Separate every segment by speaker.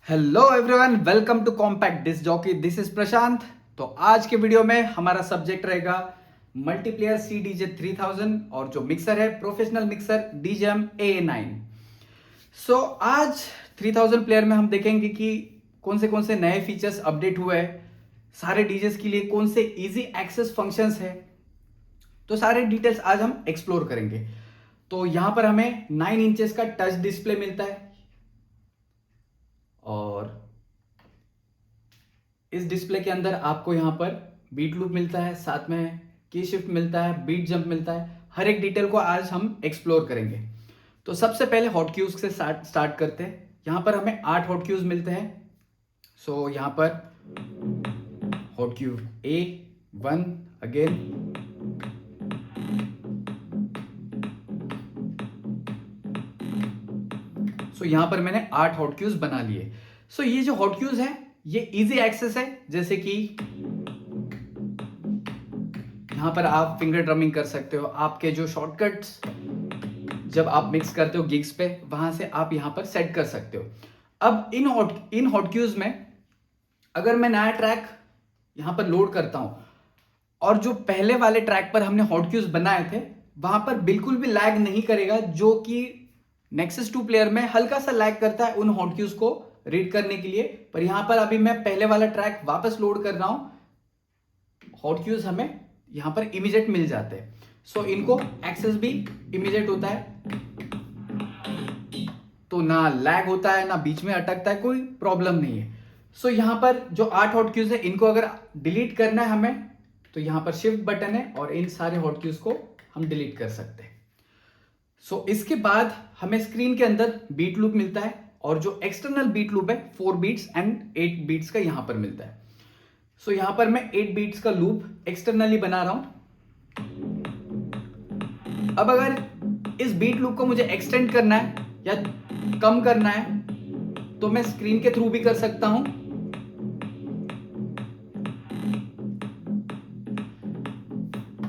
Speaker 1: Hello everyone, welcome to compact disc jockey. This is Prashant. तो आज के वीडियो में हमारा सब्जेक्ट रहेगा मल्टीप्लेयर CDJ 3000 और जो मिक्सर है प्रोफेशनल मिक्सर DJM AA9। सो आज 3000 प्लेयर में हम देखेंगे कि कौन से नए फीचर्स अपडेट हुए हैं, सारे डीजेस के लिए कौन से इजी एक्सेस फंक्शंस है, तो सारे डिटेल्स आज हम एक्सप्लोर करेंगे। तो यहां पर हमें 9 इंचेस का टच डिस्प्ले मिलता है और इस डिस्प्ले के अंदर आपको यहां पर बीट लूप मिलता है, साथ में की शिफ्ट मिलता है, बीट जंप मिलता है। हर एक डिटेल को आज हम एक्सप्लोर करेंगे। तो सबसे पहले हॉट क्यूज से स्टार्ट करते हैं। यहां पर हमें 8 हॉट क्यूज मिलते हैं। सो यहां पर हॉट क्यू A1 अगेन, सो यहां पर मैंने 8 हॉट क्यूज बना लिए। सो ये जो हॉट क्यूज है ये इजी एक्सेस है, जैसे कि यहां पर आप फिंगर ड्रमिंग कर सकते हो। आपके जो शॉर्टकट्स जब आप मिक्स करते हो गिग्स पे, वहां से आप यहां पर सेट कर सकते हो। अब इन हॉट क्यूज में अगर मैं नया ट्रैक यहां पर लोड करता हूं और जो पहले वाले ट्रैक पर हमने हॉट क्यूज बनाए थे वहां पर बिल्कुल भी लैग नहीं करेगा, जो कि नेक्सस 2 प्लेयर में हल्का सा लैग करता है उन हॉट क्यूज को रीड करने के लिए। पर यहां पर अभी मैं पहले वाला ट्रैक वापस लोड कर रहा हूं, हॉट क्यूज हमें यहां पर इमीडिएट मिल जाते हैं। सो इनको एक्सेस भी इमीडिएट होता है, तो ना लैग होता है ना बीच में अटकता है, कोई प्रॉब्लम नहीं है। सो यहां पर जो 8 हॉट क्यूज है इनको अगर डिलीट करना है हमें, तो यहां पर शिफ्ट बटन है और इन सारे हॉट क्यूज को हम डिलीट कर सकते हैं। सो इसके बाद हमें स्क्रीन के अंदर बीट लूप मिलता है और जो एक्सटर्नल बीट लूप है 4 बीट्स एंड 8 बीट्स का यहां पर मिलता है। सो यहां पर मैं 8 बीट्स का लूप एक्सटर्नली बना रहा हूं। अब अगर इस बीट लूप को मुझे एक्सटेंड करना है या कम करना है तो मैं स्क्रीन के थ्रू भी कर सकता हूं।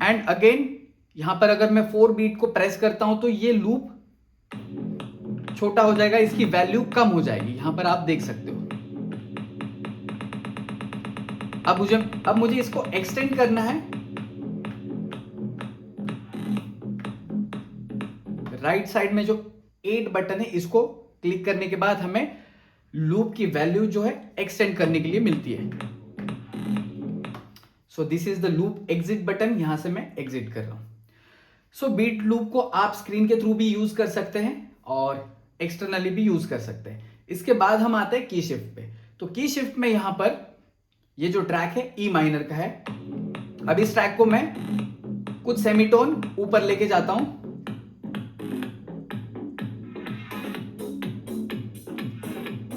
Speaker 1: एंड अगेन यहां पर अगर मैं 4 बीट को प्रेस करता हूं तो ये लूप छोटा हो जाएगा, इसकी वैल्यू कम हो जाएगी, यहां पर आप देख सकते हो। अब मुझे इसको एक्सटेंड करना है। राइट साइड में जो 8 बटन है इसको क्लिक करने के बाद हमें लूप की वैल्यू जो है एक्सटेंड करने के लिए मिलती है। So this is the loop exit button, यहां से मैं एग्जिट कर रहा हूं। सो बीट लूप को आप स्क्रीन के थ्रू भी यूज कर सकते हैं और एक्सटर्नली भी यूज कर सकते हैं। इसके बाद हम आते हैं की शिफ्ट पे। तो की शिफ्ट में यहां पर ये जो ट्रैक है ई माइनर का है। अब इस ट्रैक को मैं कुछ सेमीटोन ऊपर लेके जाता हूं।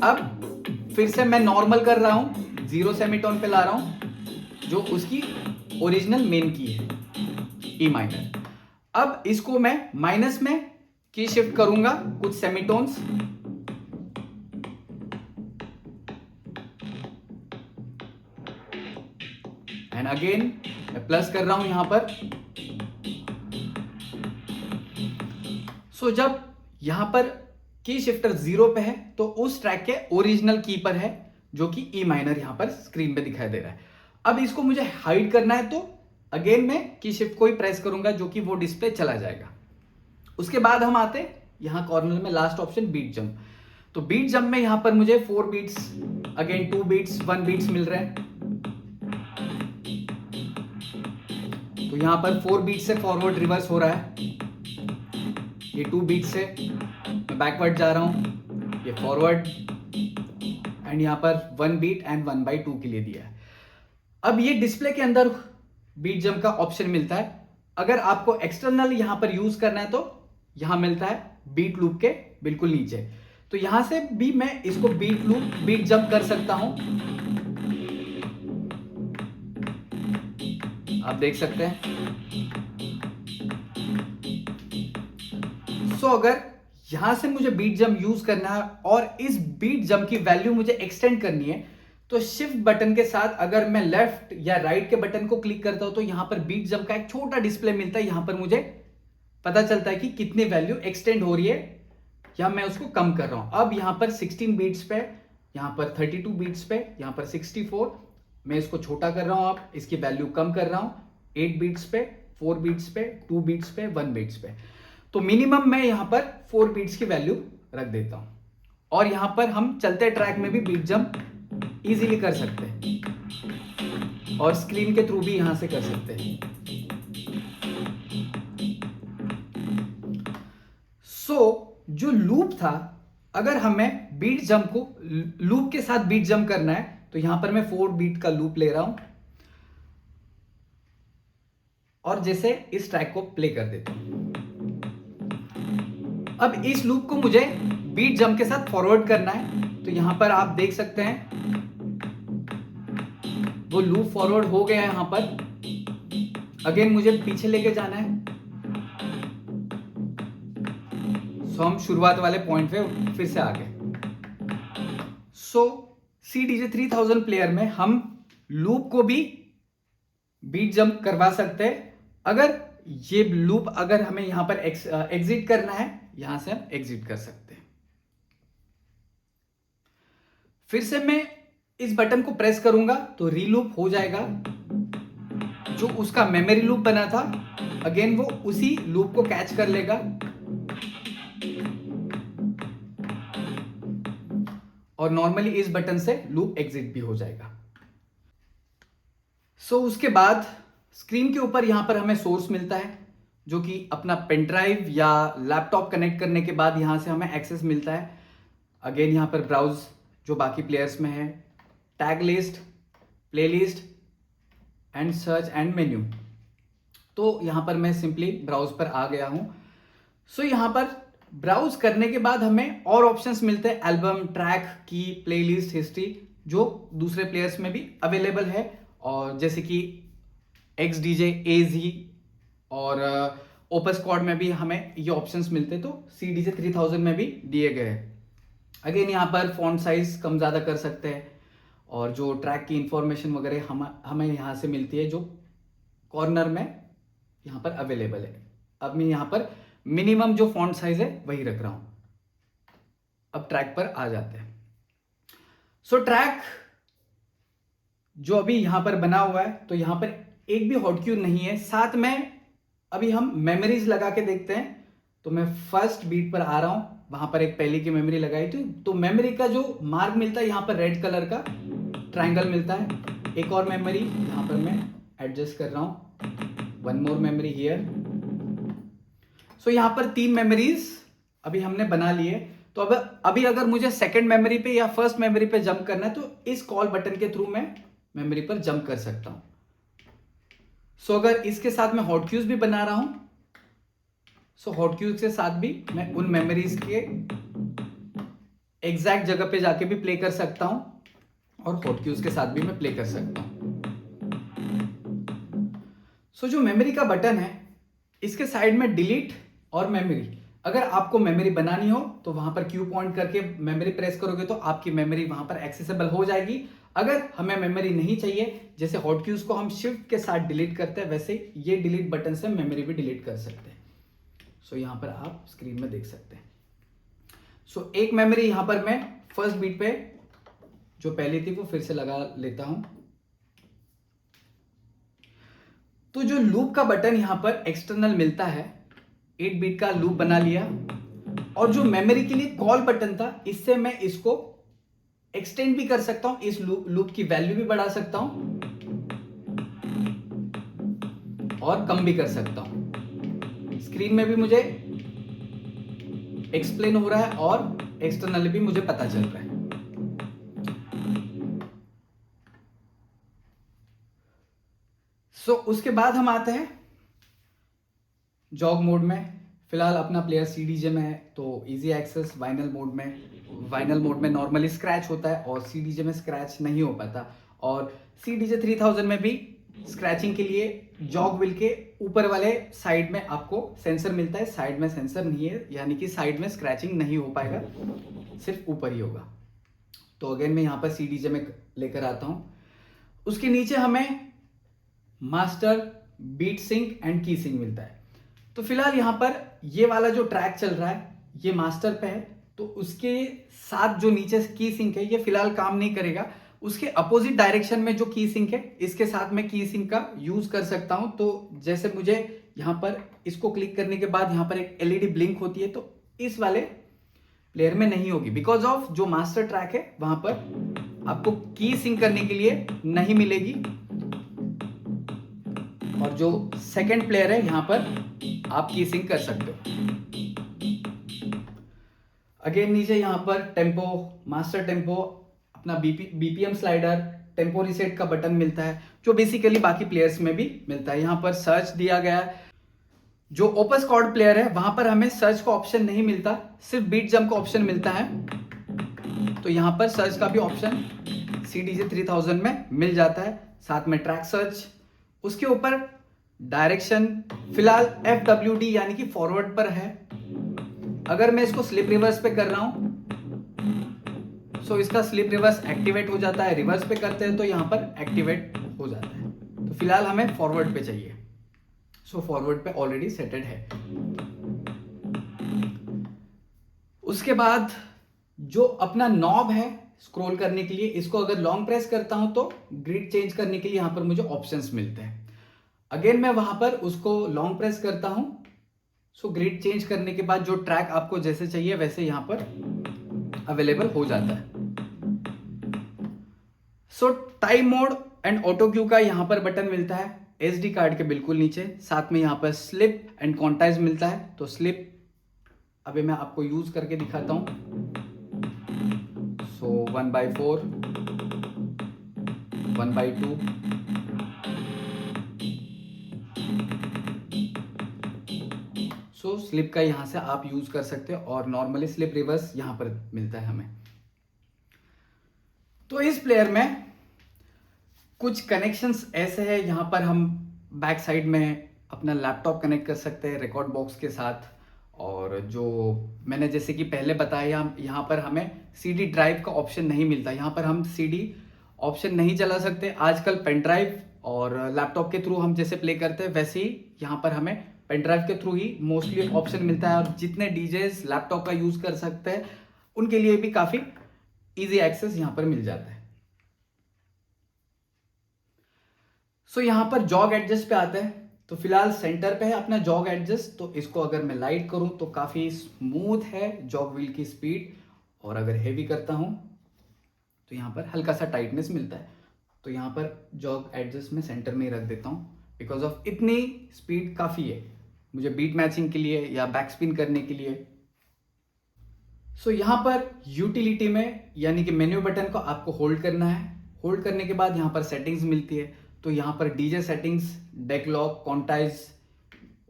Speaker 1: अब फिर से मैं नॉर्मल कर रहा हूं, 0 सेमीटोन पे ला रहा हूं जो उसकी ओरिजिनल मेन की है ई माइनर। अब इसको मैं माइनस में की शिफ्ट करूंगा कुछ सेमीटोन्स, एंड अगेन मैं प्लस कर रहा हूं यहां पर। सो जब यहां पर की शिफ्टर 0 पे है तो उस ट्रैक के ओरिजिनल की पर है, जो कि ई माइनर यहां पर स्क्रीन पे दिखाई दे रहा है। अब इसको मुझे हाइड करना है तो अगेन मैं की शिफ्ट को ही प्रेस करूंगा, जो कि वो डिस्प्ले चला जाएगा। उसके बाद हम आते हैं यहां कॉर्नर में लास्ट ऑप्शन बीट जंप। तो बीट जंप में यहां पर मुझे 4 बीट्स, अगेन 2 बीट्स, 1 बीट्स मिल रहे हैं। तो यहां पर 4 बीट से फॉरवर्ड रिवर्स हो रहा है, ये 2 बीट से मैं बैकवर्ड जा रहा हूं, ये फॉरवर्ड, एंड यहां पर 1 बीट एंड 1/2 के लिए दिया है। अब ये डिस्प्ले के अंदर बीट जंप का ऑप्शन मिलता है। अगर आपको एक्सटर्नल यहां पर यूज करना है तो यहां मिलता है बीट लूप के बिल्कुल नीचे। तो यहां से भी मैं इसको बीट जंप कर सकता हूं, आप देख सकते हैं। सो अगर यहां से मुझे बीट जंप यूज करना है और इस बीट जंप की वैल्यू मुझे एक्सटेंड करनी है, तो शिफ्ट बटन के साथ अगर मैं लेफ्ट या राइट के बटन को क्लिक करता हूं तो यहां पर बीट जंप का एक छोटा डिस्प्ले मिलता है। यहां पर मुझे पता चलता है कि कितनी वैल्यू एक्सटेंड हो रही है या मैं उसको कम कर रहा हूं। अब यहां पर 16 बीट्स पे यहाँ पर 32 बीट्स पे, यहाँ पर 64। मैं इसको छोटा कर रहा हूँ, आप इसकी वैल्यू कम कर रहा हूँ, 8 बीट्स पे, 4 बीट्स पे, 2 बीट्स पे, 1 बीट्स पे। तो मिनिमम मैं यहाँ पर 4 बीट्स की वैल्यू रख देता हूँ। और यहाँ पर हम चलते ट्रैक में भी बीट जंप इजीली कर सकते हैं और स्क्रीन के थ्रू भी यहाँ से कर सकते हैं। जो लूप था, अगर हमें बीट जंप को लूप के साथ बीट जंप करना है तो यहां पर मैं 4 बीट का लूप ले रहा हूं और जैसे इस ट्रैक को प्ले कर देता हूं। अब इस लूप को मुझे बीट जंप के साथ फॉरवर्ड करना है, तो यहां पर आप देख सकते हैं वो लूप फॉरवर्ड हो गया है। यहां पर अगेन मुझे पीछे लेके जाना है, तो हम शुरुआत वाले पॉइंट पे फिर से आ गए। CDJ 3000 प्लेयर में हम लूप को भी बीट जंप करवा सकते हैं। अगर ये लूप अगर हमें यहां पर एग्जिट करना है, यहां से हम एग्जिट कर सकते हैं। फिर से मैं इस बटन को प्रेस करूंगा तो रीलूप हो जाएगा। जो उसका मेमोरी लूप बना था, अगेन वो उसी लूप को कैच कर लेगा और नॉर्मली इस बटन से लूप एग्जिट भी हो जाएगा। उसके बाद स्क्रीन के ऊपर यहां पर हमें सोर्स मिलता है, जो कि अपना पेन ड्राइव या लैपटॉप कनेक्ट करने के बाद यहां से हमें एक्सेस मिलता है। अगेन यहां पर ब्राउज जो बाकी प्लेयर्स में है, tag list, playlist and search and menu. तो यहां पर मैं सिंपली ब्राउज पर आ गया हूं। यहां पर ब्राउज करने के बाद हमें और ऑप्शंस मिलते हैं, एल्बम, ट्रैक, की, प्लेलिस्ट, हिस्ट्री, जो दूसरे प्लेयर्स में भी अवेलेबल है। और जैसे कि XDJ, AZ और ओपस स्क्वाड में भी हमें ये ऑप्शंस मिलते हैं, तो CDJ 3000 में भी दिए गए हैं। अगेन यहाँ पर फॉन्ट साइज कम ज़्यादा कर सकते हैं और जो ट्रैक की इंफॉर्मेशन वगैरह हमें यहाँ से मिलती है, जो कॉर्नर में यहाँ पर अवेलेबल है। अब मैं यहाँ पर मिनिमम जो फॉन्ट साइज है वही रख रहा हूं। अब ट्रैक पर आ जाते हैं। ट्रैक जो अभी यहां पर बना हुआ है, तो यहां पर एक भी हॉट क्यू नहीं है। साथ में अभी हम मेमोरीज लगा के देखते हैं। तो मैं फर्स्ट बीट पर आ रहा हूं, वहां पर एक पहले की मेमोरी लगाई थी, तो मेमोरी का जो मार्क मिलता है यहां पर रेड कलर का ट्राइंगल मिलता है। एक और मेमोरी यहां पर मैं एडजस्ट कर रहा हूं, 1 मोर मेमोरी हियर। यहां पर 3 मेमोरीज अभी हमने बना लिए। तो अब अभी अगर मुझे सेकंड मेमोरी पे या फर्स्ट मेमोरी पे जंप करना है, तो इस कॉल बटन के थ्रू मैं मेमोरी पर जंप कर सकता हूं। अगर इसके साथ मैं हॉट क्यूज भी बना रहा हूं, हॉट क्यूज के साथ भी मैं उन मेमोरीज के एग्जैक्ट जगह पे जाके भी प्ले कर सकता हूं और हॉट क्यूज के साथ भी मैं प्ले कर सकता हूं। जो मेमोरी का बटन है, इसके साइड में डिलीट और मेमोरी, अगर आपको मेमोरी बनानी हो तो वहां पर क्यू पॉइंट करके मेमोरी प्रेस करोगे तो आपकी मेमोरी वहां पर एक्सेसिबल हो जाएगी। अगर हमें मेमोरी नहीं चाहिए, जैसे हॉट क्यूज को हम शिफ्ट के साथ डिलीट करते हैं, वैसे ये डिलीट बटन से मेमोरी भी डिलीट कर सकते हैं। यहां पर आप स्क्रीन में देख सकते हैं। एक मेमोरी यहां पर मैं फर्स्ट बीट पे जो पहले थी वो फिर से लगा लेता हूं। तो जो लूप का बटन यहां पर एक्सटर्नल मिलता है, 8 बीट का लूप बना लिया। और जो मेमोरी के लिए कॉल बटन था, इससे मैं इसको एक्सटेंड भी कर सकता हूं, इस लूप की वैल्यू भी बढ़ा सकता हूं और कम भी कर सकता हूं। स्क्रीन में भी मुझे एक्सप्लेन हो रहा है और एक्सटर्नली भी मुझे पता चल रहा है। उसके बाद हम आते हैं जॉग मोड में। फिलहाल अपना प्लेयर CDJ में है, तो इजी एक्सेस वाइनल मोड में नॉर्मली स्क्रैच होता है और CDJ में स्क्रैच नहीं हो पाता। और CDJ 3000 में भी स्क्रैचिंग के लिए जॉग व्हील के ऊपर वाले साइड में आपको सेंसर मिलता है। साइड में सेंसर नहीं है, यानी कि साइड में स्क्रैचिंग नहीं हो पाएगा, सिर्फ ऊपर ही होगा। तो अगेन मैं यहाँ पर CDJ में लेकर आता हूँ। उसके नीचे हमें मास्टर, बीट सिंक एंड की सिंक मिलता है। तो फिलहाल यहां पर ये वाला जो ट्रैक चल रहा है, ये मास्टर पे है, तो उसके साथ जो नीचे की सिंक है ये फिलहाल काम नहीं करेगा। उसके अपोजिट डायरेक्शन में जो की सिंक है इसके साथ मैं की सिंक का यूज कर सकता हूं। तो जैसे मुझे यहाँ पर इसको क्लिक करने के बाद यहाँ पर एक एलईडी ब्लिंक होती है, तो इस वाले प्लेयर में नहीं होगी, बिकॉज ऑफ जो मास्टर ट्रैक है वहां पर आपको की सिंक करने के लिए नहीं मिलेगी। और जो सेकंड प्लेयर है यहां पर आप की सिंक कर सकते हो। अगेन नीचे यहां पर टेम्पो, मास्टर टेम्पो, अपना बीपीएम स्लाइडर, टेम्पो रिसेट का बटन मिलता है, जो बेसिकली बाकी प्लेयर्स में भी मिलता है। यहां पर सर्च दिया गया है। जो ओपन स्क्वाड प्लेयर है वहां पर हमें सर्च का ऑप्शन नहीं मिलता, सिर्फ बीट जंप का ऑप्शन मिलता है। तो यहां पर सर्च का भी ऑप्शन CDJ 3000 में मिल जाता है, साथ में ट्रैक सर्च। उसके ऊपर डायरेक्शन फिलहाल FWD यानी कि फॉरवर्ड पर है। अगर मैं इसको स्लिप रिवर्स पे कर रहा हूं तो इसका स्लिप रिवर्स एक्टिवेट हो जाता है, रिवर्स पे करते हैं तो यहां पर एक्टिवेट हो जाता है। तो फिलहाल हमें फॉरवर्ड पे चाहिए, सो फॉरवर्ड पे ऑलरेडी सेटेड है। उसके बाद जो अपना नॉब है स्क्रॉल करने के लिए, इसको अगर लॉन्ग प्रेस करता हूं तो ग्रिड चेंज करने के लिए यहां पर मुझे ऑप्शंस मिलते हैं। अगेन मैं वहां पर उसको लॉन्ग प्रेस करता हूं, सो ग्रिड चेंज करने के बाद जो ट्रैक आपको जैसे चाहिए वैसे यहां पर अवेलेबल हो जाता है। सो time mode and auto Q का यहां पर बटन मिलता है SD कार्ड के बिल्कुल नीचे। साथ में यहां पर स्लिप एंड क्वांटाइज मिलता है। तो स्लिप अभी मैं आपको यूज करके दिखाता हूं। सो 1/4, 1/2, सो स्लिप का यहां से आप यूज कर सकते हो, और नॉर्मली स्लिप रिवर्स यहां पर मिलता है हमें। तो इस प्लेयर में कुछ कनेक्शंस ऐसे हैं, यहां पर हम बैक साइड में अपना लैपटॉप कनेक्ट कर सकते हैं रिकॉर्ड बॉक्स के साथ। और जो मैंने जैसे कि पहले बताया, यहाँ पर हमें CD ड्राइव का ऑप्शन नहीं मिलता, यहाँ पर हम CD ऑप्शन नहीं चला सकते। आजकल पेन ड्राइव और लैपटॉप के थ्रू हम जैसे प्ले करते हैं वैसे ही यहाँ पर हमें पेन ड्राइव के थ्रू ही मोस्टली ऑप्शन मिलता है। और जितने डीजेस लैपटॉप का यूज कर सकते हैं उनके लिए भी काफी इजी एक्सेस यहाँ पर मिल जाता है। सो यहाँ पर जॉग एडजस्ट पे आते हैं। तो फिलहाल सेंटर पे है अपना जॉग एडजस्ट, तो इसको अगर मैं लाइट करूं तो काफी स्मूथ है जॉग व्हील की स्पीड। और अगर हेवी करता हूं तो यहाँ पर हल्का सा टाइटनेस मिलता है। तो यहाँ पर जॉग एडजस्ट में सेंटर में ही रख देता हूँ, बिकॉज ऑफ इतनी स्पीड काफी है मुझे बीट मैचिंग के लिए या बैक स्पिन करने के लिए। सो यहाँ पर यूटिलिटी में यानी कि मेन्यू बटन को आपको होल्ड करना है। होल्ड करने के बाद यहाँ पर सेटिंग्स मिलती है। तो यहाँ पर DJ settings, deck lock, quantize,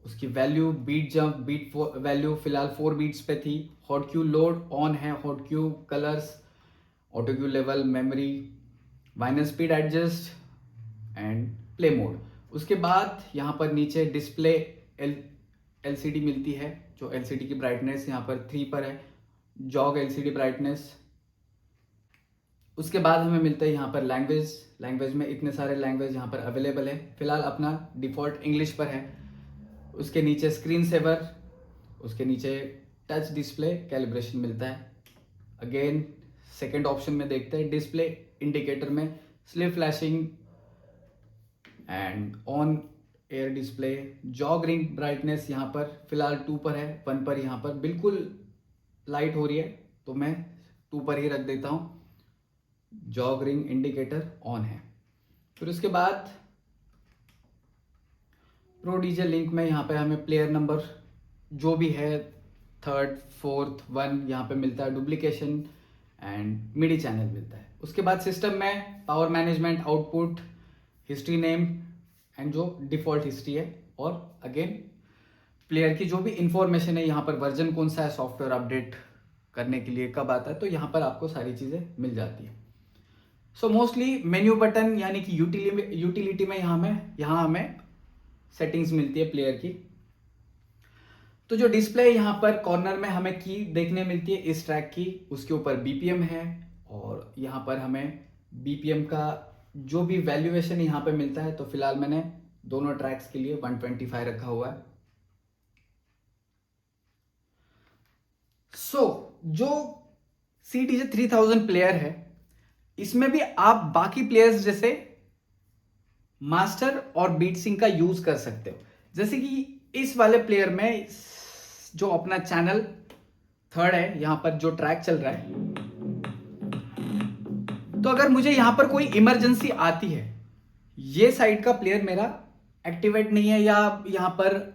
Speaker 1: उसकी value, beat jump, beat value फिलहाल 4 बीट्स पे थी। हॉट क्यू लोड ऑन है, hot cue colours, auto cue level, memory, vinyl speed adjust and play mode. उसके बाद यहाँ पर नीचे डिस्प्ले LCD मिलती है, जो LCD की ब्राइटनेस यहाँ पर 3 पर है, जॉग LCD ब्राइटनेस। उसके बाद हमें मिलता है यहाँ पर लैंग्वेज में इतने सारे लैंग्वेज यहाँ पर अवेलेबल है। फिलहाल अपना डिफॉल्ट इंग्लिश पर है। उसके नीचे स्क्रीन सेवर, उसके नीचे टच डिस्प्ले कैलिब्रेशन मिलता है। अगेन सेकंड ऑप्शन में देखते हैं डिस्प्ले इंडिकेटर में slip flashing and on air display. Jog ring brightness यहाँ पर फिलहाल 2 पर है, 1 पर यहाँ पर बिल्कुल लाइट हो रही है तो मैं 2 पर ही रख देता हूँ। जॉग रिंग इंडिकेटर ऑन है। फिर उसके बाद प्रो डीजे लिंक में यहाँ पे हमें प्लेयर नंबर जो भी है 3rd 4th 1 यहाँ पे मिलता है, डुप्लीकेशन एंड मिडी चैनल मिलता है। उसके बाद सिस्टम में power management, output, history name and जो डिफॉल्ट हिस्ट्री है, और अगेन प्लेयर की जो भी इंफॉर्मेशन है, यहाँ पर वर्जन कौन सा है, सॉफ्टवेयर अपडेट करने के लिए कब आता है, तो यहाँ पर आपको सारी चीज़ें मिल जाती है। सो मोस्टली मेन्यू बटन यानी कि यूटिलिटी में यहाँ हमें सेटिंग्स मिलती है प्लेयर की। तो जो डिस्प्ले यहाँ पर कॉर्नर में हमें की देखने मिलती है इस ट्रैक की, उसके ऊपर BPM है, और यहाँ पर हमें BPM का जो भी वैल्यूएशन यहाँ पे मिलता है। तो फिलहाल मैंने दोनों ट्रैक्स के लिए 125 रखा हुआ है। सो जो CDJ 3000 प्लेयर है, इसमें भी आप बाकी प्लेयर्स जैसे मास्टर और बीट सिंक का यूज कर सकते हो। जैसे कि इस वाले प्लेयर में जो अपना चैनल थर्ड है, यहां पर जो ट्रैक चल रहा है, तो अगर मुझे यहां पर कोई इमरजेंसी आती है, ये साइड का प्लेयर मेरा एक्टिवेट नहीं है, या यहां पर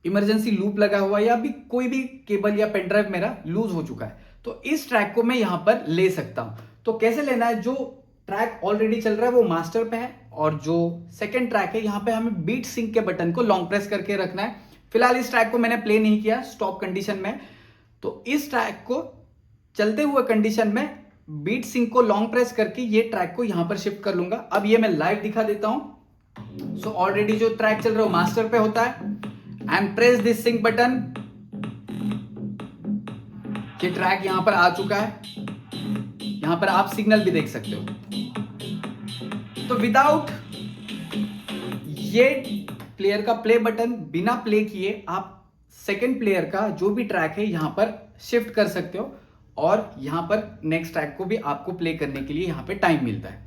Speaker 1: इमरजेंसी लूप लगा हुआ है, या भी कोई भी केबल या पेन ड्राइव मेरा लूज हो चुका है, तो इस ट्रैक को मैं यहां पर ले सकता हूं। तो कैसे लेना है, जो ट्रैक ऑलरेडी चल रहा है वो मास्टर पे है, और जो सेकंड ट्रैक है यहां पे हमें बीट सिंक के बटन को लॉन्ग प्रेस करके रखना है। फिलहाल इस ट्रैक को मैंने प्ले नहीं किया, स्टॉप कंडीशन में, तो इस ट्रैक को चलते हुए कंडीशन में बीट सिंक को लॉन्ग प्रेस करके ये ट्रैक को यहां पर शिफ्ट कर लूंगा। अब ये मैं लाइव दिखा देता हूं। सो ऑलरेडी जो ट्रैक चल रहा है वो मास्टर पे होता है, and press this sync button, ये ट्रैक यहां पर आ चुका है, यहां पर आप सिग्नल भी देख सकते हो। तो विदाउट ये प्लेयर का प्ले बटन, बिना प्ले किए आप सेकंड प्लेयर का जो भी ट्रैक है यहां पर शिफ्ट कर सकते हो, और यहां पर नेक्स्ट ट्रैक को भी आपको प्ले करने के लिए यहां पे टाइम मिलता है।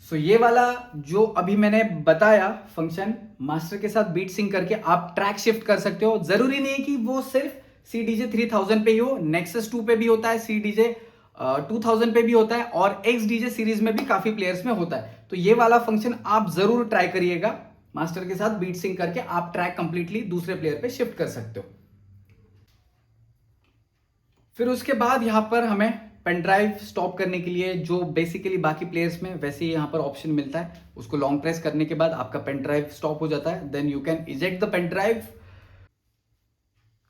Speaker 1: सो ये वाला जो अभी मैंने बताया फंक्शन, मास्टर के साथ बीट सिंक करके आप ट्रैक शिफ्ट कर सकते हो। जरूरी नहीं है कि वो सिर्फ CDJ 3000 पे ही हो, Nexus 2 पे भी होता है, CDJ 2000 पे भी होता है, और XDJ सीरीज में भी काफी प्लेयर्स में होता है। तो ये वाला फंक्शन आप जरूर ट्राई करिएगा, मास्टर के साथ बीट सिंक करके आप ट्रैक कंप्लीटली दूसरे प्लेयर पे शिफ्ट कर सकते हो। फिर उसके बाद यहां पर हमें पेन ड्राइव स्टॉप करने के लिए, जो बेसिकली बाकी प्लेयर्स में वैसे ही यहां पर ऑप्शन मिलता है, उसको लॉन्ग प्रेस करने के बाद आपका पेन ड्राइव स्टॉप हो जाता है, then you can eject the pen drive.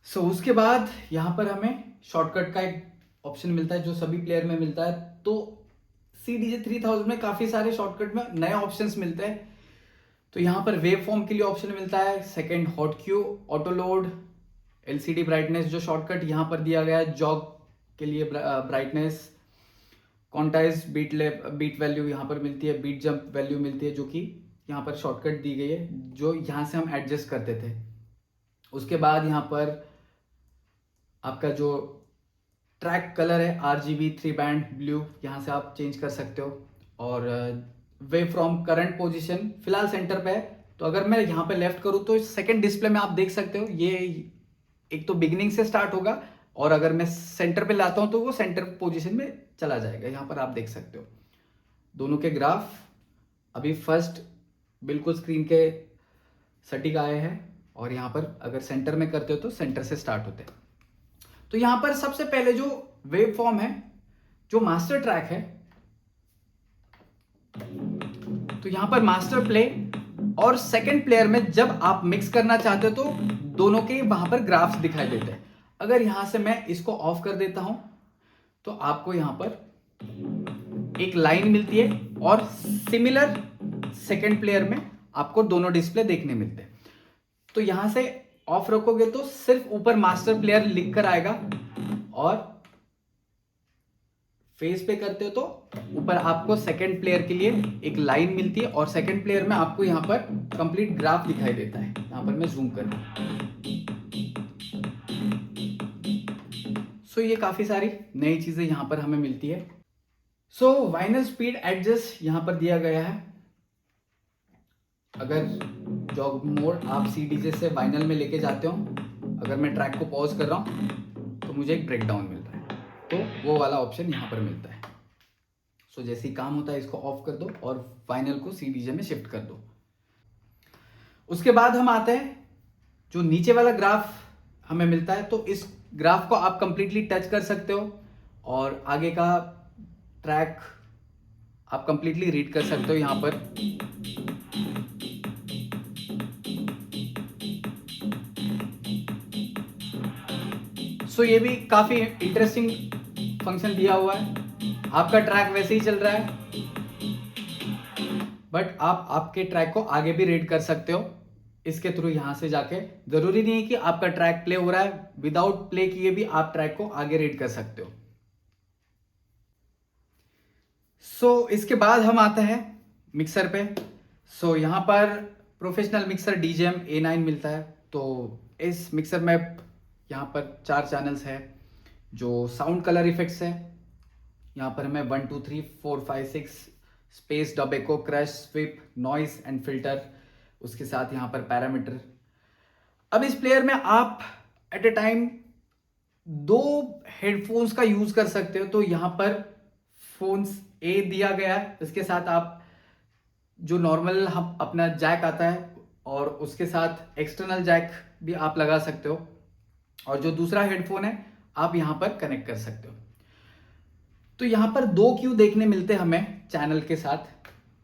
Speaker 1: So उसके बाद यहां पर हमें शॉर्टकट का एक ऑप्शन मिलता है जो सभी प्लेयर में मिलता है। तो CDJ 3000 में काफी सारे शॉर्टकट में नए ऑप्शंस मिलते हैं। तो यहां पर वेव फॉर्म के लिए ऑप्शन मिलता है, second hot Q, auto load, LCD brightness जो शॉर्टकट यहां पर दिया गया है, जॉग के लिए ब्राइटनेस, क्वांटाइज बीट वैल्यू यहां पर मिलती है, बीट जंप वैल्यू मिलती है, जो कि यहां पर शॉर्टकट दी गई है, जो यहां से हम एडजस्ट करते थे। उसके बाद यहां पर आपका जो ट्रैक कलर है RGB 3 बैंड ब्लू, यहां से आप चेंज कर सकते हो। और वेव फ्रॉम करंट पोजीशन फिलहाल सेंटर पे है, तो अगर मैं यहां पे लेफ्ट करूं तो सेकंड डिस्प्ले में आप देख सकते हो, ये एक तो बिगिनिंग से स्टार्ट होगा, और अगर मैं सेंटर पे लाता हूं तो वो सेंटर पोजीशन में चला जाएगा। यहां पर आप देख सकते हो दोनों के ग्राफ अभी फर्स्ट बिल्कुल स्क्रीन के सटीक आए हैं, और यहां पर अगर सेंटर में करते हो तो सेंटर से स्टार्ट होते हैं। तो यहां पर सबसे पहले जो वेव फॉर्म है, जो मास्टर ट्रैक है, तो यहां पर मास्टर प्ले और सेकंड प्लेयर में जब आप मिक्स करना चाहते हो तो दोनों के वहां पर ग्राफ्स दिखाई देते हैं। अगर यहां से मैं इसको ऑफ कर देता हूं तो आपको यहां पर एक लाइन मिलती है, और सिमिलर सेकंड प्लेयर में आपको दोनों डिस्प्ले देखने मिलते हैं। तो यहां से ऑफ रखोगे तो सिर्फ ऊपर मास्टर प्लेयर लिख कर आएगा, और फेस पे करते हो तो ऊपर आपको सेकंड प्लेयर के लिए एक लाइन मिलती है, और सेकंड प्लेयर में आपको यहां पर कंप्लीट ग्राफ दिखाई देता है। यहां पर मैं जूम कर, सो ये काफी सारी नई चीजें यहां पर हमें मिलती है। सो वाइनल स्पीड एडजस्ट यहां पर दिया गया है। अगर जॉग मोड आप CDJ से वाइनल में लेके जाते हो, अगर मैं ट्रैक को पॉज कर रहा हूं तो मुझे एक ब्रेकडाउन मिल रहा है, तो वो वाला ऑप्शन यहां पर मिलता है। सो जैसे ही काम होता है इसको ऑफ कर दो और फाइनल को CDJ में शिफ्ट कर दो। उसके बाद हम आते हैं, जो नीचे वाला ग्राफ हमें मिलता है, तो इस ग्राफ को आप कंप्लीटली टच कर सकते हो, और आगे का ट्रैक आप कंप्लीटली रीड कर सकते हो यहां पर। सो ये भी काफी इंटरेस्टिंग फंक्शन दिया हुआ है। आपका ट्रैक वैसे ही चल रहा है, बट आप आपके ट्रैक को आगे भी रीड कर सकते हो इसके थ्रू यहां से जाके। जरूरी नहीं है कि आपका ट्रैक प्ले हो रहा है, विदाउट प्ले किए भी आप ट्रैक को आगे रीड कर सकते हो। सो इसके बाद हम आते हैं मिक्सर पे। सो यहां पर प्रोफेशनल मिक्सर DJM A9 मिलता है। तो इस मिक्सर में यहाँ पर 4 चैनल्स है। जो साउंड कलर इफेक्ट्स है, यहाँ पर हमें 1 2 3 4 5 6 space, dub, echo, crush, sweep, noise and filter, उसके साथ यहाँ पर पैरामीटर। अब इस प्लेयर में आप एट ए टाइम 2 हेडफोन्स का यूज कर सकते हो। तो यहाँ पर फोन्स ए दिया गया है, इसके साथ आप जो नॉर्मल हम अपना जैक आता है और उसके साथ एक्सटर्नल जैक भी आप लगा सकते हो, और जो दूसरा हेडफोन है आप यहां पर कनेक्ट कर सकते हो। तो यहां पर 2 क्यू देखने मिलते हैं हमें चैनल के साथ।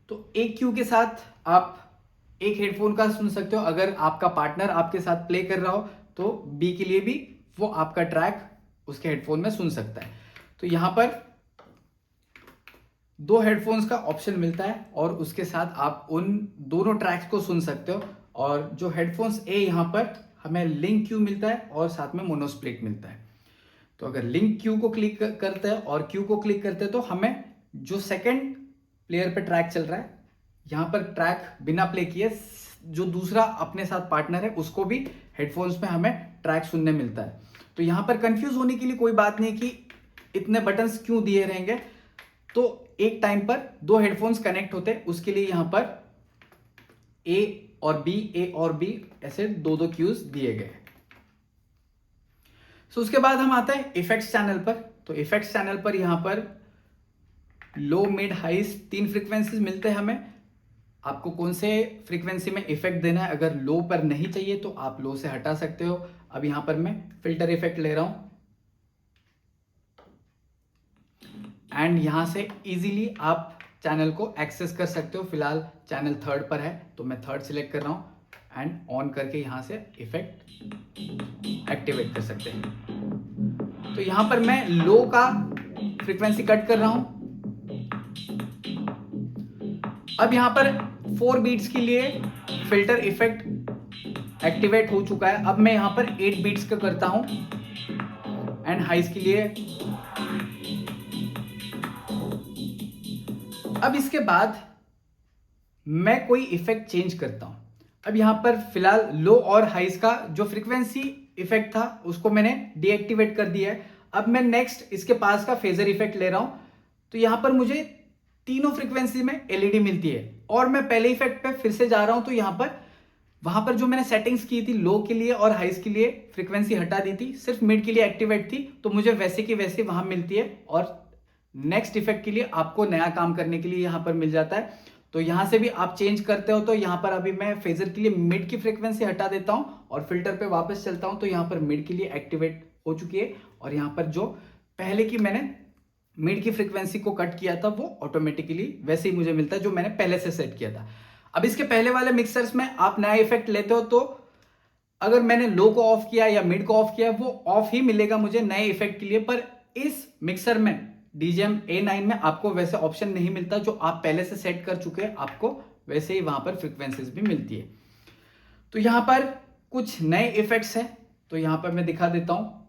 Speaker 1: तो एक क्यू के साथ आप एक हेडफोन का सुन सकते हो, अगर आपका पार्टनर आपके साथ प्ले कर रहा हो तो बी के लिए भी वो आपका ट्रैक उसके हेडफोन में सुन सकता है। तो यहां पर 2 हेडफोन्स का ऑप्शन मिलता है और उसके साथ आप उन दोनों ट्रैक्स को सुन सकते हो। और जो हेडफोन्स ए यहाँ पर हमें लिंक क्यू मिलता है और साथ में मोनोस्प्लिट मिलता है। तो अगर लिंक क्यू को क्लिक करते हैं और क्यू को क्लिक करते हैं तो हमें जो सेकंड प्लेयर पे ट्रैक चल रहा है, यहाँ पर ट्रैक बिना प्ले किए जो दूसरा अपने साथ पार्टनर है उसको भी हेडफोन्स में हमें ट्रैक सुनने मिलता है। तो यहाँ पर कंफ्यूज होने के लिए कोई बात नहीं कि इतने बटन्स क्यों दिए रहेंगे। तो एक टाइम पर 2 हेडफोन्स कनेक्ट होते हैं, उसके लिए यहां पर ए और बी ऐसे 2 क्यूज दिए गए। सो उसके बाद हम आते हैं इफेक्ट्स चैनल पर। तो इफेक्ट्स चैनल पर यहां पर लो, मिड, हाइस 3 फ्रीक्वेंसीज मिलते हैं हमें। आपको कौन से फ्रीक्वेंसी में इफेक्ट देना है, अगर लो पर नहीं चाहिए तो आप लो से हटा सकते हो। अब यहां पर मैं फिल्टर इफेक्ट ले रहा हूं एंड यहां से इजीली आप चैनल को एक्सेस कर सकते हो। फिलहाल चैनल 3rd पर है तो मैं 3rd सिलेक्ट कर रहा हूं एंड ऑन करके यहां से इफेक्ट एक्टिवेट कर सकते हैं। तो यहां पर मैं लो का फ्रीक्वेंसी कट कर रहा हूं। अब यहां पर 4 बीट्स के लिए फिल्टर इफेक्ट एक्टिवेट हो चुका है। अब मैं यहां पर 8 बीट्स का करता हूं एंड हाइस के लिए। अब इसके बाद मैं कोई इफेक्ट चेंज करता हूं। अब यहां पर फिलहाल लो और हाइस का जो फ्रीक्वेंसी इफेक्ट था उसको मैंने डीएक्टिवेट कर दिया है। अब मैं नेक्स्ट इसके पास का फेजर इफेक्ट ले रहा हूं। तो यहां पर मुझे तीनों फ्रीक्वेंसी में एलईडी मिलती है और मैं पहले इफेक्ट पे फिर से जा रहा हूं। तो यहां पर वहां पर जो मैंने सेटिंग्स की थी लो के लिए और हाइस के लिए फ्रीक्वेंसी हटा दी थी, सिर्फ मिड के लिए एक्टिवेट थी, तो मुझे वैसे की वैसे वहां मिलती है। और नेक्स्ट इफेक्ट के लिए आपको नया काम करने के लिए यहां पर मिल जाता है। तो यहां से भी आप चेंज करते हो। तो यहां पर अभी मैं फेजर के लिए मिड की फ्रीक्वेंसी हटा देता हूं और फिल्टर पे वापस चलता हूं। तो यहां पर मिड के लिए एक्टिवेट हो चुकी है और यहां पर जो पहले की मैंने मिड की फ्रीक्वेंसी को कट किया था वो ऑटोमेटिकली वैसे ही मुझे मिलता है जो मैंने पहले से सेट किया था। अब इसके पहले वाले मिक्सर्स में आप नया इफेक्ट लेते हो तो अगर मैंने लो को ऑफ किया या मिड को ऑफ किया वो ऑफ ही मिलेगा मुझे नए इफेक्ट के लिए। पर इस मिक्सर में DJM A9 में आपको वैसे ऑप्शन नहीं मिलता, जो आप पहले से सेट कर चुके हैं आपको वैसे ही वहां पर फ्रीक्वेंसीज भी मिलती है। तो यहां पर कुछ नए इफेक्ट्स हैं, तो यहां पर मैं दिखा देता हूं।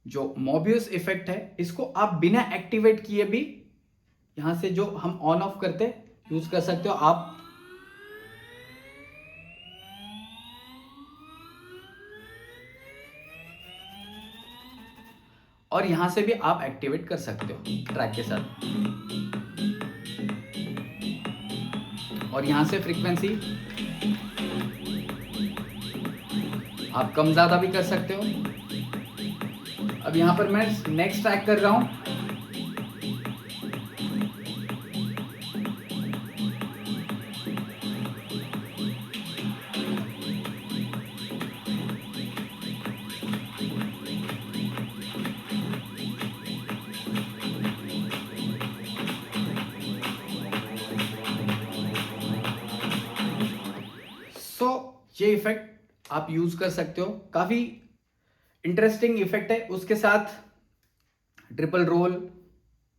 Speaker 1: जो मोबियस इफेक्ट है इसको आप बिना एक्टिवेट किए भी यहां से जो हम ऑन ऑफ करते यूज कर सकते हो आप। और यहां से भी आप एक्टिवेट कर सकते हो ट्रैक के साथ। और यहां से फ्रीक्वेंसी आप कम ज्यादा भी कर सकते हो। अब यहां पर मैं नेक्स्ट ट्रैक कर रहा हूं। ये इफेक्ट आप यूज कर सकते हो, काफी इंटरेस्टिंग इफेक्ट है। उसके साथ ट्रिपल रोल,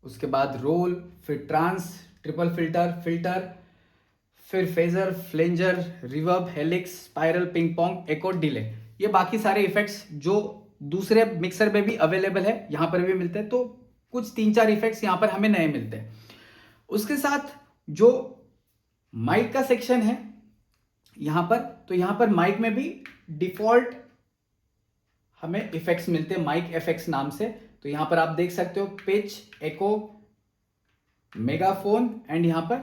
Speaker 1: उसके बाद रोल, फिर ट्रांस, ट्रिपल फिल्टर, फिर phaser, flanger, reverb, helix, spiral, ping pong, echo, delay. ये बाकी सारे इफेक्ट्स जो दूसरे मिक्सर में भी अवेलेबल है यहां पर भी मिलते हैं। तो कुछ 3-4 इफेक्ट्स यहां पर हमें नए मिलते हैं। उसके साथ जो माइक का सेक्शन है यहां पर, तो यहां पर माइक में भी डिफॉल्ट हमें इफेक्ट्स मिलते हैं माइक इफेक्ट्स नाम से। तो यहाँ पर आप देख सकते हो पिच, एको, मेगाफोन एंड यहाँ पर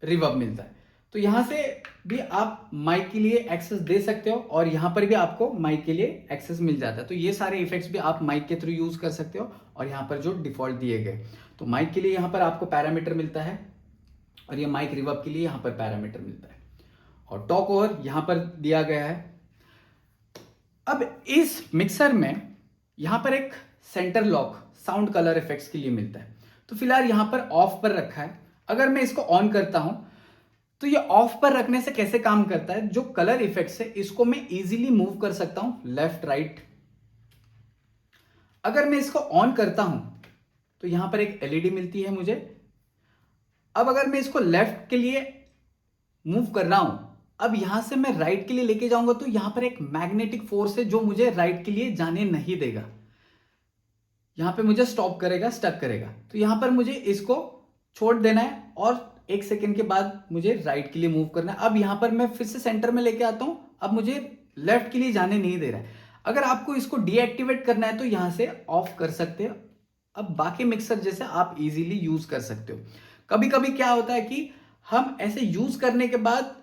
Speaker 1: रिवर्ब मिलता है। तो यहाँ से भी आप माइक के लिए एक्सेस दे सकते हो और यहाँ पर भी आपको माइक के लिए एक्सेस मिल जाता है। तो ये सारे इफेक्ट्स भी आप माइक के थ्रू यूज कर सकते हो और यहाँ पर जो डिफॉल्ट दिए गए। तो माइक के लिए यहाँ पर आपको पैरामीटर मिलता है और ये माइक रिवर्ब के लिए यहाँ पर पैरामीटर मिलता है और टॉक ओवर यहाँ पर दिया गया है। अब इस मिक्सर में यहाँ पर एक centre lock sound colour effects के लिए मिलता है। तो फिलहाल यहाँ पर ऑफ पर रखा है। अगर मैं इसको ऑन करता हूं तो ये ऑफ पर रखने से कैसे काम करता है, जो कलर इफेक्ट्स है इसको मैं इजीली मूव कर सकता हूं लेफ्ट राइट। अगर मैं इसको ऑन करता हूं तो यहां पर एक एलईडी मिलती है मुझे। अब अगर मैं इसको लेफ्ट के लिए मूव कर रहा हूं, अब यहां से मैं राइट के लिए लेके जाऊंगा तो यहां पर एक मैग्नेटिक फोर्स है जो मुझे राइट के लिए जाने नहीं देगा। यहां पे मुझे स्टॉप करेगा, स्टक करेगा। तो यहां पर मुझे इसको छोड़ देना है और 1 सेकेंड के बाद मुझे राइट के लिए मूव करना है। अब यहां पर मैं फिर से सेंटर में लेके आता हूं, अब मुझे लेफ्ट के लिए जाने नहीं दे रहा है। अगर आपको इसको डीएक्टिवेट करना है तो यहां से ऑफ कर सकते हो। अब बाकी मिक्सर जैसे आप इजीली यूज कर सकते हो। कभी कभी क्या होता है कि हम ऐसे यूज करने के बाद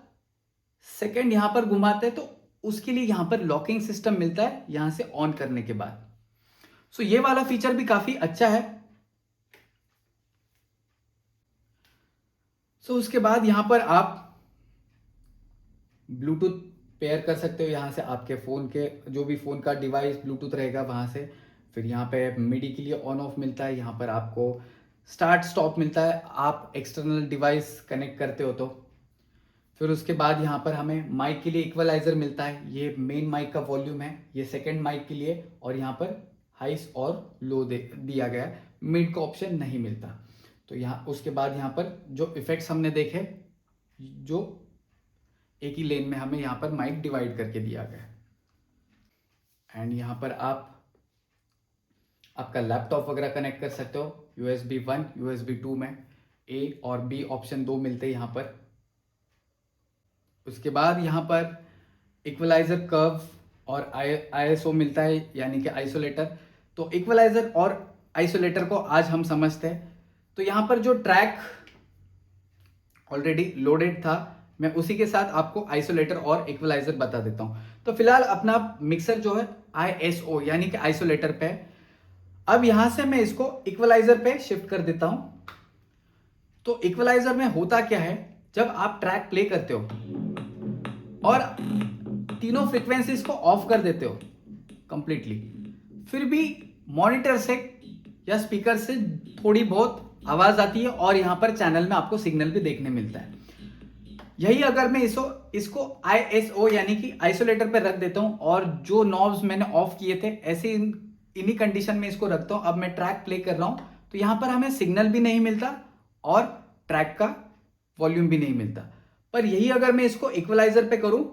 Speaker 1: सेकेंड यहां पर घुमाते हैं तो उसके लिए यहां पर लॉकिंग सिस्टम मिलता है यहां से ऑन करने के बाद। सो ये वाला फीचर भी काफी अच्छा है। उसके बाद यहां पर आप ब्लूटूथ पेयर कर सकते हो। यहां से आपके फोन के जो भी फोन का डिवाइस ब्लूटूथ रहेगा वहां से। फिर यहाँ पे मिडी के लिए ऑन ऑफ मिलता है। यहाँ पर आपको स्टार्ट स्टॉप मिलता है, आप एक्सटर्नल डिवाइस कनेक्ट करते हो तो। फिर उसके बाद यहाँ पर हमें माइक के लिए इक्वलाइजर मिलता है। ये मेन माइक का वॉल्यूम है, ये सेकेंड माइक के लिए। और यहाँ पर हाइस और लो दिया गया है, मिड का ऑप्शन नहीं मिलता। तो यहाँ उसके बाद यहाँ पर जो इफेक्ट्स हमने देखे, जो एक ही लेन में हमें यहाँ पर माइक डिवाइड करके दिया गया है। एंड यहाँ पर आप आपका लैपटॉप वगैरह कनेक्ट कर सकते हो। USB 1 USB 2 में A और B ऑप्शन 2 मिलते हैं यहाँ पर। उसके बाद यहाँ पर इक्वलाइजर कर्व और ISO मिलता है, यानी कि आइसोलेटर। तो इक्वलाइजर और आइसोलेटर को आज हम समझते हैं। तो यहाँ पर जो ट्रैक ऑलरेडी लोडेड था, मैं उसी के साथ आपको आइसोलेटर और इक्वलाइजर बता देता हूँ। तो फिलहाल अपना मिक्सर जो है ISO यानी कि आइसोलेटर पे है। अब यहां से मैं इसको इक्वलाइजर पे शिफ्ट कर देता हूं। तो इक्वलाइजर में होता क्या है, जब आप ट्रैक प्ले करते हो और तीनों फ्रीक्वेंसीज को ऑफ कर देते हो कंप्लीटली, फिर भी मॉनिटर से या स्पीकर से थोड़ी बहुत आवाज आती है और यहां पर चैनल में आपको सिग्नल भी देखने मिलता है। यही अगर मैं इसको ISO यानी कि आइसोलेटर पे रख देता हूं और जो नॉब्स मैंने ऑफ किए थे ऐसे इन्हीं कंडीशन में इसको रखता हूं, अब मैं ट्रैक प्ले कर रहा हूं तो यहां पर हमें सिग्नल भी नहीं मिलता और ट्रैक का वॉल्यूम भी नहीं मिलता। पर यही अगर मैं इसको इक्वलाइजर पे करूं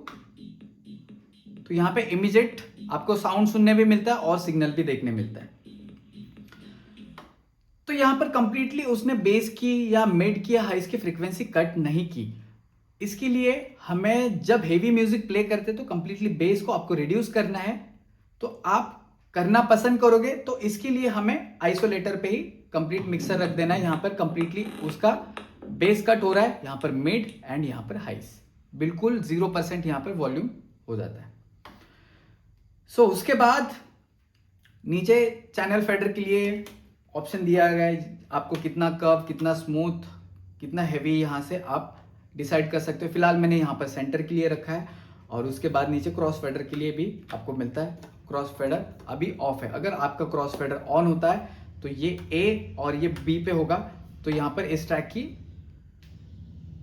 Speaker 1: तो यहां पे इमीडिएट आपको साउंड सुनने भी मिलता है और सिग्नल भी देखने मिलता है। तो यहां पर कंप्लीटली उसने बेस की या मिड की या हाइस की फ्रीक्वेंसी कट नहीं की। इसके लिए हमें जब हेवी म्यूजिक प्ले करते तो कंप्लीटली बेस को आपको रिड्यूस करना है, तो आप करना पसंद करोगे तो इसके लिए हमें आइसोलेटर पे ही कंप्लीट मिक्सर रख देना है। यहां पर कंप्लीटली उसका बेस कट हो रहा है, यहां पर मिड एंड यहां पर हाइस, बिल्कुल 0% यहां पर वॉल्यूम हो जाता है। उसके बाद नीचे चैनल फेडर के लिए ऑप्शन दिया गया है, आपको कितना कर्व, कितना स्मूथ, कितना हैवी यहां से आप डिसाइड कर सकते हो। फिलहाल मैंने यहां पर सेंटर के लिए रखा है। और उसके बाद नीचे क्रॉस फेडर के लिए भी आपको मिलता है। क्रॉस फेडर अभी ऑफ है, अगर आपका क्रॉस फेडर ऑन होता है तो ये A और ये B पे होगा, तो यहां पर इस ट्रैक की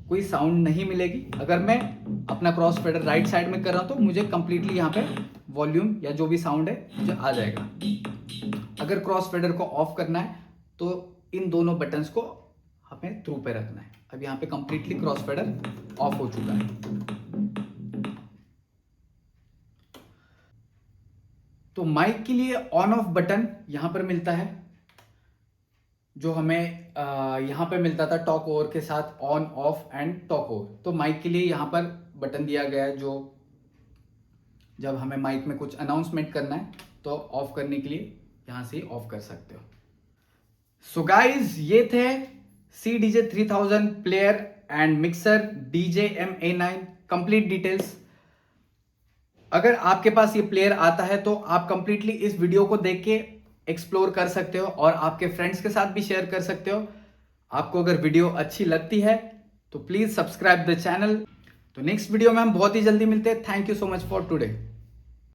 Speaker 1: कोई साउंड नहीं मिलेगी। अगर मैं अपना क्रॉस फेडर राइट साइड में कर रहा हूं तो मुझे कंप्लीटली यहां पे वॉल्यूम या जो भी साउंड है मुझे आ जाएगा। अगर क्रॉस फेडर को ऑफ करना है तो इन दोनों बटन्स को हमें थ्रू पे रखना है। अब यहां पे कंप्लीटली क्रॉस फेडर ऑफ हो चुका है। तो माइक के लिए ऑन ऑफ बटन यहां पर मिलता है, जो हमें यहां पे मिलता था टॉक ओवर के साथ, on off and talk over. तो माइक के लिए यहां पर बटन दिया गया है, जो जब हमें माइक में कुछ अनाउंसमेंट करना है तो ऑफ करने के लिए यहाँ से ऑफ कर सकते हो। सो गाइज, ये थे CDJ 3000 player and mixer DJM-A9 complete details. अगर आपके पास ये प्लेयर आता है तो आप कंप्लीटली इस वीडियो को देख के एक्सप्लोर कर सकते हो और आपके फ्रेंड्स के साथ भी शेयर कर सकते हो। आपको अगर वीडियो अच्छी लगती है तो प्लीज सब्सक्राइब द चैनल। तो नेक्स्ट वीडियो में हम बहुत ही जल्दी मिलते हैं। Thank you so much for today.